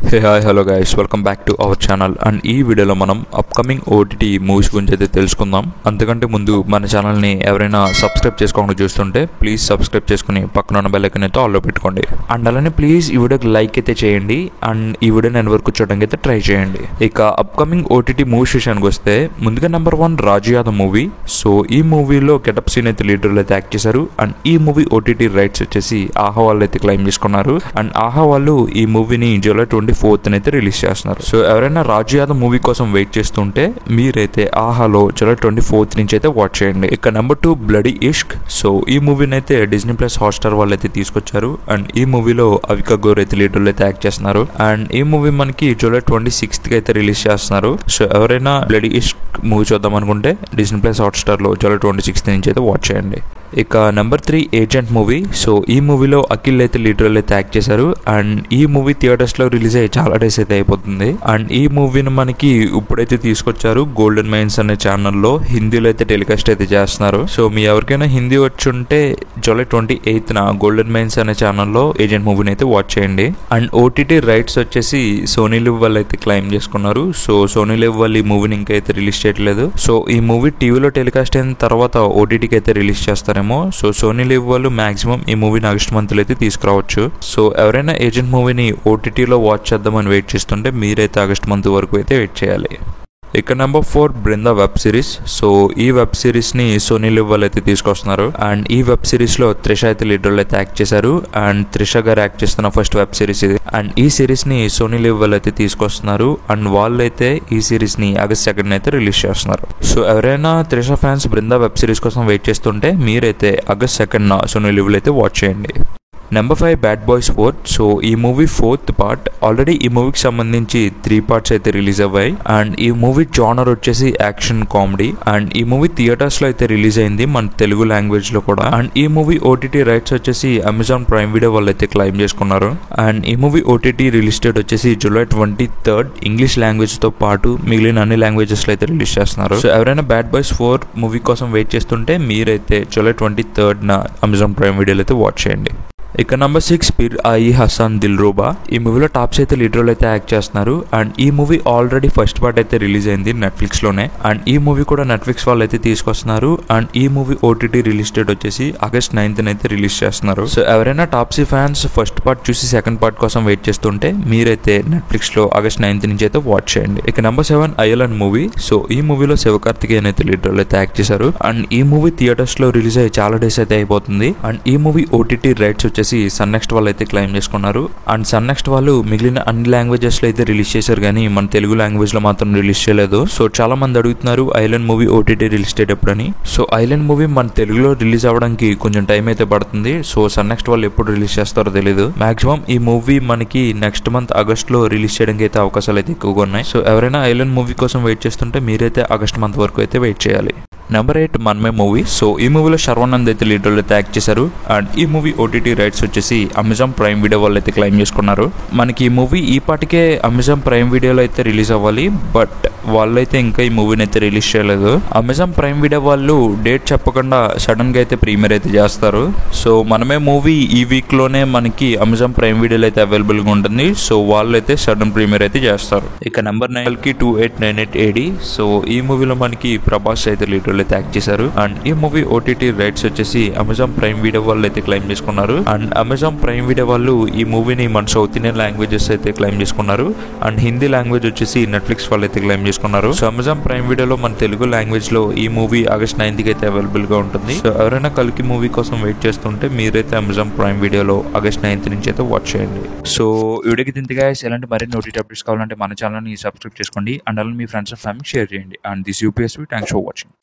Hey hi hello guys, welcome back to our channel. And ఈ వీడియోలో మనం upcoming OTT movies గురించి అయితే తెలుసుకుందాం. అంతకంటే ముందు మన ఛానల్ని ఎవరైనా సబ్స్క్రైబ్ చేసుకోకుండా చూస్తుంటే ప్లీజ్ సబ్స్క్రైబ్ చేసుకుని పక్కన ఉన్న బెల్ ఐకాన్ అయితే ఆల్లో పెట్టుకోండి. అండ్ అలానే ప్లీజ్ ఈ వీడియోకి లైక్ అయితే చేయండి. అండ్ ఈ వీడియోని ఎన్ని వరకు చూడడానికి అయితే ట్రై చేయండి. ఇక అప్కమింగ్ ఓటీటీ మూవీస్ విషయానికి వస్తే ముందుగా నెంబర్ 1 రాజు యాదవ్ మూవీ. సో ఈ మూవీలో గెటప్ సీన్ అయితే లీడర్లు అయితే యాక్ట్ చేశారు. అండ్ ఈ మూవీ ఓటీటీ రైట్స్ వచ్చేసి ఆహా వాళ్ళు అయితే క్లెయిమ్ చేసుకున్నారు. అండ్ ఆహా వాళ్ళు ఈ మూవీని జూలై 24th అయితే రిలీజ్ చేస్తున్నారు. సో ఎవరైనా రాజు యాదవ్ మూవీ కోసం వెయిట్ చేస్తుంటే మీరైతే ఆహాలో జూలై 24th నుంచి అయితే వాచ్ చేయండి. ఇక నెంబర్ 2 బ్లడీ ఇష్క్. సో ఈ మూవీని అయితే డిజ్నీ ప్లస్ హాట్స్టార్ వాళ్ళు అయితే తీసుకొచ్చారు. అండ్ ఈ మూవీలో అవికా గౌర్ అయితే లీడర్లు అయితే యాక్ట్ చేస్తున్నారు. అండ్ ఈ మూవీ మనకి జూలై 26th అయితే రిలీజ్ చేస్తున్నారు. సో ఎవరైనా బ్లడీ ఇష్క్ మూవీ చూద్దాం అనుకుంటే డిజ్నీ ప్లస్ హాట్స్టార్ లో జూలై 26th నుంచి అయితే వాచ్ చేయండి. ఇక నెంబర్ 3 ఏజెంట్ మూవీ. సో ఈ మూవీలో అఖిల్ అయితే లీడర్లు అయితే యాక్ట్ చేశారు. అండ్ ఈ మూవీ థియేటర్స్ లో రిలీజ్ అయ్యి చాలా డేస్ అయితే అయిపోతుంది. అండ్ ఈ మూవీని మనకి ఇప్పుడైతే తీసుకొచ్చారు గోల్డెన్ మైన్స్ అనే ఛానల్లో హిందీలో అయితే టెలికాస్ట్ అయితే చేస్తున్నారు. సో మీ ఎవరికైనా హిందీ వచ్చి ఉంటే జూలై 28th గోల్డెన్ మైన్స్ అనే ఛానల్లో ఏజెంట్ మూవీని అయితే వాచ్ చేయండి. అండ్ ఓటీటీ రైట్స్ వచ్చేసి సోనీ లివ్ వాళ్ళు అయితే క్లెయిమ్ చేసుకున్నారు. సో సోనీ లివ్ వాళ్ళు ఈ మూవీని ఇంకా అయితే రిలీజ్ చేయట్లేదు. సో ఈ మూవీ టీవీలో టెలికాస్ట్ అయిన తర్వాత ఓటీటీకి అయితే రిలీజ్ చేస్తారు. సో సోనీ లివ్ వాళ్ళు మాక్సిమం ఈ మూవీని ఆగస్ట్ మంత్ లో అయితే తీసుకురావచ్చు. సో ఎవరైనా ఏజెంట్ మూవీని ఓటీటీలో వాచ్ చేద్దామని వెయిట్ చేస్తుంటే మీరైతే ఆగస్ట్ మంత్ వరకు అయితే వెయిట్ చేయాలి. ఇక number 4 Brinda web series. So ఈ వెబ్ సిరీస్ ని సోనీ లివ్ వాళ్ళు అయితే తీసుకొస్తున్నారు. అండ్ ఈ వెబ్ సిరీస్ లో త్రిష అయితే లీడర్లు అయితే యాక్ట్ చేశారు. అండ్ త్రిష గారు యాక్ట్ చేస్తున్న ఫస్ట్ వెబ్ సిరీస్ ఇది. అండ్ ఈ సిరీస్ ని సోనీ లివ్ వాళ్ళు అయితే తీసుకొస్తున్నారు. అండ్ వాళ్ళు అయితే ఈ సిరీస్ ని ఆగస్ట్ 2nd అయితే రిలీజ్ చేస్తున్నారు. సో ఎవరైనా Trisha fans Brinda web series కోసం వెయిట్ చేస్తుంటే మీరైతే ఆగస్ట్ 2nd సోనీ లివ్ అయితే వాచ్ చేయండి. Number 5 bad boys 4. సో ఈ మూవీ 4th పార్ట్. ఆల్రెడీ ఈ మూవీకి సంబంధించి 3 parts అయితే రిలీజ్ అవ్వాయి. అండ్ ఈ మూవీ జానర్ వచ్చేసి యాక్షన్ కామెడీ. అండ్ ఈ మూవీ థియేటర్స్ లో అయితే రిలీజ్ అయింది మన తెలుగు లాంగ్వేజ్ లో కూడా. అండ్ ఈ మూవీ ఓటీటీ రైట్స్ వచ్చేసి అమెజాన్ ప్రైమ్ వీడియో వాళ్ళు అయితే క్లెయిమ్ చేసుకున్నారు. అండ్ ఈ మూవీ ఓటీటీ రిలీజ్ డేట్ వచ్చేసి జూలై 23rd ఇంగ్లీష్ లాంగ్వేజ్ తో పాటు మిగిలిన అన్ని లాంగ్వేజెస్ లో అయితే రిలీజ్ చేస్తున్నారు. సో ఎవరైనా బ్యాడ్ బాయ్స్ 4 మూవీ కోసం వెయిట్ చేస్తుంటే మీరైతే జూలై 23rd అమెజాన్ ప్రైమ్ వీడియోలో అయితే వాచ్ చేయండి. ఇక నెంబర్ 6 పిర్ ఆయి హసన్ దిల్రూబా. ఈ మూవీలో టాప్స్ అయితే లీడర్లు అయితే యాక్ట్ చేస్తున్నారు. అండ్ ఈ మూవీ ఆల్రెడీ ఫస్ట్ పార్ట్ అయితే రిలీజ్ అయింది నెట్ఫ్లిక్స్ లోనే. అండ్ ఈ మూవీ కూడా నెట్ఫ్లిక్స్ వాళ్ళు అయితే తీసుకొస్తున్నారు. అండ్ ఈ మూవీ ఓటీటీ రిలీజ్ డేట్ వచ్చేసి ఆగస్ట్ 9th అయితే రిలీజ్ చేస్తున్నారు. సో ఎవరైనా టాప్సీ ఫ్యాన్స్ ఫస్ట్ పార్ట్ చూసి సెకండ్ పార్ట్ కోసం వెయిట్ చేస్తుంటే మీరైతే నెట్ఫ్లిక్స్ లో ఆగస్ట్ 9th నుంచి అయితే వాచ్ చేయండి. ఇక నెంబర్ 7 అయలన్ మూవీ. సో ఈ మూవీలో శివకార్తికేయన్ అయితే లీడర్లు అయితే యాక్ట్ చేశారు. అండ్ ఈ మూవీ థియేటర్స్ లో రిలీజ్ అయ్యి చాలా డేస్ అయితే అయిపోతుంది. అండ్ ఈ మూవీ ఓటీటీ రైట్స్ వచ్చేసి సన్ నెక్స్ట్ వాళ్ళు అయితే క్లెయిమ్ చేసుకున్నారు. అండ్ సన్ నెక్స్ట్ వాళ్ళు మిగిలిన అన్ని లాంగ్వేజెస్ లో అయితే రిలీజ్ చేశారు కానీ మన తెలుగు లాంగ్వేజ్ లో మాత్రం రిలీజ్ చేయలేదు. సో చాలా మంది అడుగుతున్నారు island movie OTT release date ఎప్పుడని. సో ఐలాండ్ మూవీ మన తెలుగులో రిలీజ్ అవ్వడానికి కొంచెం టైం అయితే పడుతుంది. సో సన్ నెక్స్ట్ వాళ్ళు ఎప్పుడు రిలీజ్ చేస్తారో తెలియదు. మాక్సిమం ఈ మూవీ మనకి నెక్స్ట్ మంత్ ఆగస్ట్ లో రిలీజ్ చేయడానికి అయితే అవకాశాలు అయితే ఎక్కువగా ఉన్నాయి. సో ఎవరైనా ఐలాండ్ మూవీ కోసం వెయిట్ చేస్తుంటే మీరైతే ఆగస్ట్ మంత్ వరకు అయితే వెయిట్ చేయాలి. Number 8 మన్మే movie. సో ఈ మూవీలో శర్వానంద్ అయితే లీడర్లు అయితే యాక్ట్ చేశారు. అండ్ ఈ మూవీ ఓటీటీ రైట్స్ వచ్చేసి అమెజాన్ ప్రైమ్ వీడియో వాళ్ళు అయితే క్లెయిమ్ చేసుకున్నారు. మనకి ఈ మూవీ ఈ పాటికే అమెజాన్ ప్రైమ్ వీడియోలో అయితే రిలీజ్ అవ్వాలి. బట్ వాళ్ళైతే ఇంకా ఈ మూవీని అయితే రిలీజ్ చేయలేదు. అమెజాన్ ప్రైమ్ వీడియో వాళ్ళు డేట్ చెప్పకుండా సడన్ గా అయితే ప్రీమియర్ అయితే చేస్తారు. సో మనమే మూవీ ఈ వీక్ లోనే మనకి అమెజాన్ ప్రైమ్ వీడియోలో అయితే అవైలబుల్ గా ఉంటుంది. సో వాళ్ళు అయితే సడన్ ప్రీమియర్ అయితే చేస్తారు. ఇక నెంబర్ 9 కి 2898 AD. సో ఈ మూవీలో మనకి ప్రభాస్ అయితే లీడర్లు అయితే యాక్ట్ చేశారు. అండ్ ఈ మూవీ ఓటీటీ రైట్స్ వచ్చేసి అమెజాన్ ప్రైమ్ వీడియో వాళ్ళు అయితే క్లెయిమ్ చేసుకున్నారు. అండ్ అమెజాన్ ప్రైమ్ వీడియో వాళ్ళు ఈ మూవీని మన సౌత్ ఇండియన్ లాంగ్వేజెస్ అయితే క్లెయిమ్ చేసుకున్నారు. అండ్ హిందీ లాంగ్వేజ్ వచ్చేసి నెట్ఫ్లిక్స్ వాళ్ళు అయితే క్లెయిమ్ చేసుకున్నారు. సో అమెజాన్ ప్రైమ్ వీడియోలో మన తెలుగు లాంగ్వేజ్ లో ఈ మూవీ ఆగస్ట్ 9th అయితే అవైలబుల్ గా ఉంటుంది. సో ఎవరైనా కల్కి మూవీ కోసం వెయిట్ చేస్తుంటే మీరైతే అమెజాన్ ప్రైమ్ వీడియోలో ఆగస్ట్ 9th నుంచి అయితే వాచ్ చేయండి. సో వీడియోకి తింతగా ఎలాంటి మరిన్ని ఓటీటీ అప్డేట్స్ కావాలంటే మన ఛానల్ ని సబ్స్క్రైబ్ చేసుకోండి. అండ్ అలానే మీ ఫ్రెండ్స్ అండ్ ఫ్యామిలీ షేర్ చేయండి. అండ్ దిస్ యూపీఎస్వి థ్యాంక్స్ ఫర్ వాచింగ్.